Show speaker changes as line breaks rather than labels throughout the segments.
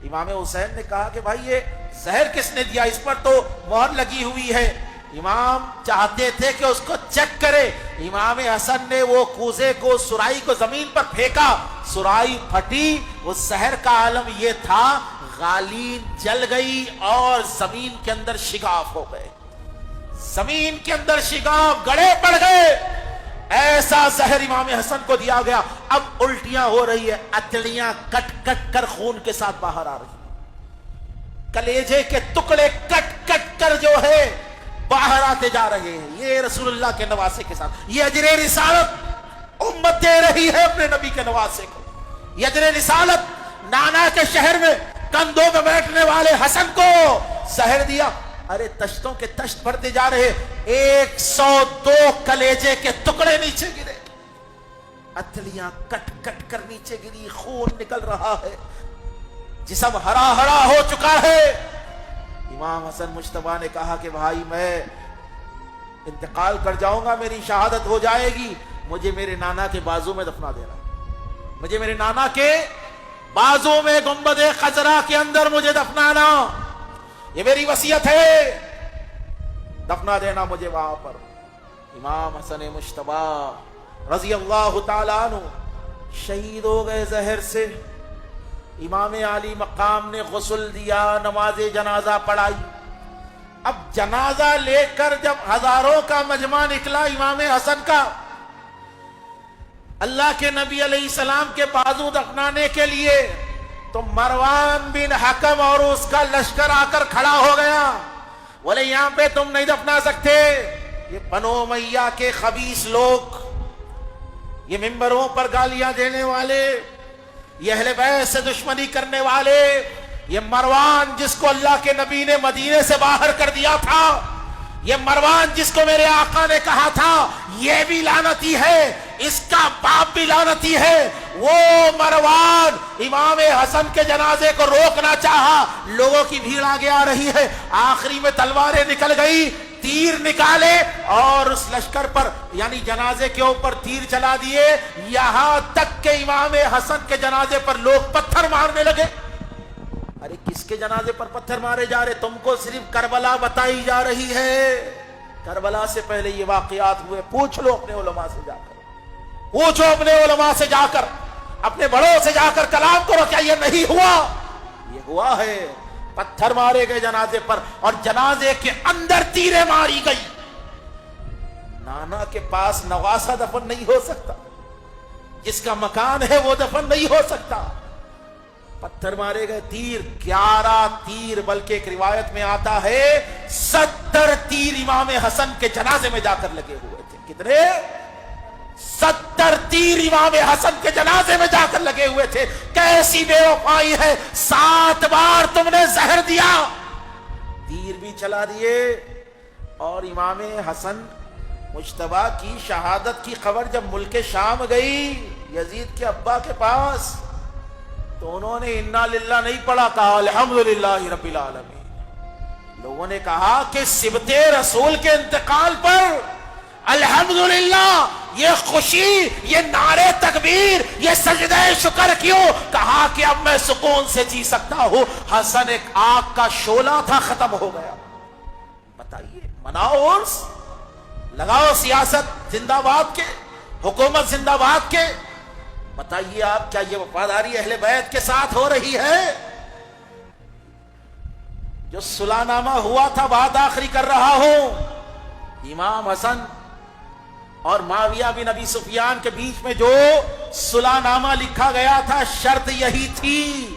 امام حسین نے کہا کہ بھائی یہ زہر کس نے دیا، اس پر تو مہر لگی ہوئی ہے۔ امام چاہتے تھے کہ اس کو چیک کرے۔ امام حسن نے وہ کوزے کو، سرائی کو زمین پر پھینکا، سرائی پھٹی۔ اس زہر کا عالم یہ تھا غالین جل گئی اور زمین کے اندر شگاف ہو گئے، زمین کے اندر شگاف گڑے پڑ گئے۔ ایسا زہر امام حسن کو دیا گیا، اب الٹیاں ہو رہی ہے، اتڑیاں کٹ کٹ کر خون کے ساتھ باہر آ رہی، کلیجے کے ٹکڑے کٹ کٹ کر جو ہے باہر آتے جا رہے ہیں۔ یہ رسول اللہ کے نواسے کے ساتھ، یہ اجر رسالت امت دے رہی ہے اپنے نبی کے نواسے کو۔ یہ اجر رسالت نانا کے شہر میں کندھوں میں بیٹھنے والے حسن کو زہر دیا۔ ارے تشتوں کے تشت بڑھتے جا رہے، 102 کلیجے کے ٹکڑے نیچے گرے، اتلیاں کٹ کٹ کر نیچے گری، خون نکل رہا ہے، جسم ہرا ہرا ہو چکا ہے۔ امام حسن مجتبیٰ نے کہا کہ بھائی میں انتقال کر جاؤں گا، میری شہادت ہو جائے گی، مجھے میرے نانا کے بازو میں دفنا دینا، مجھے میرے نانا کے بازو میں گنبد خضرا کے اندر مجھے دفنانا، یہ میری وصیت ہے، دفنا دینا مجھے وہاں پر۔ امام حسن مجتبیٰ رضی اللہ تعالیٰ عنہ شہید ہو گئے زہر سے۔ امام علی مقام نے غسل دیا، نماز جنازہ پڑھائی۔ اب جنازہ لے کر جب ہزاروں کا مجمع نکلا امام حسن کا اللہ کے نبی علیہ السلام کے بازو دفنانے کے لیے، تو مروان بن حکم اور اس کا لشکر آ کر کھڑا ہو گیا، بولے یہاں پہ تم نہیں دفنا سکتے، یہ بنو امیہ کے خبیث لوگ، یہ ممبروں پر گالیاں دینے والے، یہ اہل بیت سے دشمنی کرنے والے، یہ مروان جس کو اللہ کے نبی نے مدینے سے باہر کر دیا تھا، یہ مروان جس کو میرے آقا نے کہا تھا یہ بھی لعنتی ہے، اس کا باپ بھی لعنتی ہے، وہ مروان امام حسن کے جنازے کو روکنا چاہا، لوگوں کی بھیڑ آگے آ رہی ہے، آخری میں تلواریں نکل گئی، تیر نکالے اور اس لشکر پر یعنی جنازے کے اوپر تیر چلا دیے، یہاں تک کہ امام حسن کے جنازے پر لوگ پتھر مارنے لگے۔ ارے کس کے جنازے پر پتھر مارے جا رہے؟ تم کو صرف کربلا بتائی جا رہی ہے، کربلا سے پہلے یہ واقعات ہوئے، پوچھ لو اپنے علماء سے جا کر، پوچھو اپنے علماء سے جا کر، اپنے بڑوں سے جا کر کلام کرو، کیا یہ نہیں ہوا؟ یہ ہوا ہے، پتھر مارے گئے جنازے پر اور جنازے کے اندر تیریں ماری گئی۔ نانا کے پاس نواسہ دفن نہیں ہو سکتا، جس کا مکان ہے وہ دفن نہیں ہو سکتا، پتھر مارے گئے، تیر 11 تیر، بلکہ ایک روایت میں آتا ہے 70 تیر امام حسن کے جنازے میں جا کر لگے ہوئے تھے۔ کتنے؟ 70 تیر امام حسن کے جنازے میں جا کر لگے ہوئے تھے۔ کیسی بے وفائی ہے، 7 بار تم نے زہر دیا، تیر بھی چلا دیے، اور امام حسن مجتبیٰ کی شہادت کی خبر جب ملک شام گئی یزید کے ابا کے پاس، تو انہوں نے انا للہ نہیں پڑھا، کہا الحمدللہ رب العالمین۔ لوگوں نے کہا کہ سبط رسول کے انتقال پر الحمدللہ، یہ خوشی، یہ نعرے تکبیر، یہ سجدہ شکر کیوں؟ کہا کہ اب میں سکون سے جی سکتا ہوں، حسن ایک آگ کا شعلہ تھا، ختم ہو گیا۔ بتائیے، مناؤ عرس، لگاؤ سیاست زندہ باد کے، حکومت زندہ باد کے، بتائیے آپ کیا یہ وفاداری اہل بیت کے ساتھ ہو رہی ہے؟ جو صلح نامہ ہوا تھا، بات آخری کر رہا ہوں، امام حسن اور معاویہ بن ابی سفیان کے بیچ میں جو صلح نامہ لکھا گیا تھا، شرط یہی تھی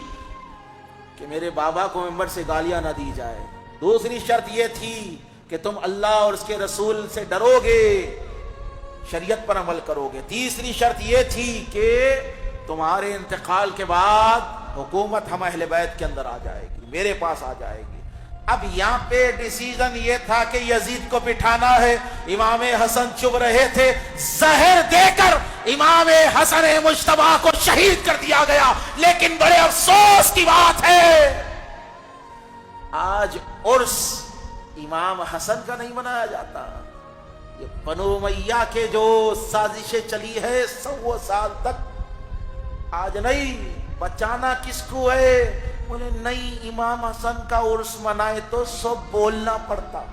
کہ میرے بابا کو ممبر سے گالیاں نہ دی جائے، دوسری شرط یہ تھی کہ تم اللہ اور اس کے رسول سے ڈرو گے، شریعت پر عمل کرو گے، تیسری شرط یہ تھی کہ تمہارے انتقال کے بعد حکومت ہم اہل بیت کے اندر آ جائے گی، میرے پاس آ جائے گی۔ اب یہاں پہ ڈیسیژن یہ تھا کہ یزید کو بٹھانا ہے، امام حسن چپ رہے تھے، زہر دے کر امام حسن مجتبیٰ کو شہید کر دیا گیا۔ لیکن بڑے افسوس کی بات ہے، آج عرس امام حسن کا نہیں منایا جاتا۔ یہ بنو امیہ کے جو سازشیں چلی ہے 100 سال تک، آج نہیں، بچانا کس کو ہے؟ بولے نہیں امام حسن کا عرس منائے تو سب بولنا پڑتا.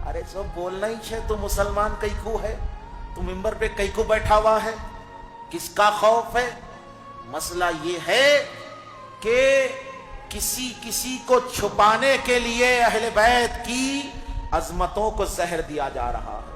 ارے سب بولنا ہی ہے تو مسلمان کئی کو ہے؟ تو ممبر پہ کئی کو بیٹھا ہوا ہے؟ کس کا خوف ہے؟ مسئلہ یہ ہے کہ کسی کو چھپانے کے لیے اہل بیت کی عظمتوں کو زہر دیا جا رہا ہے.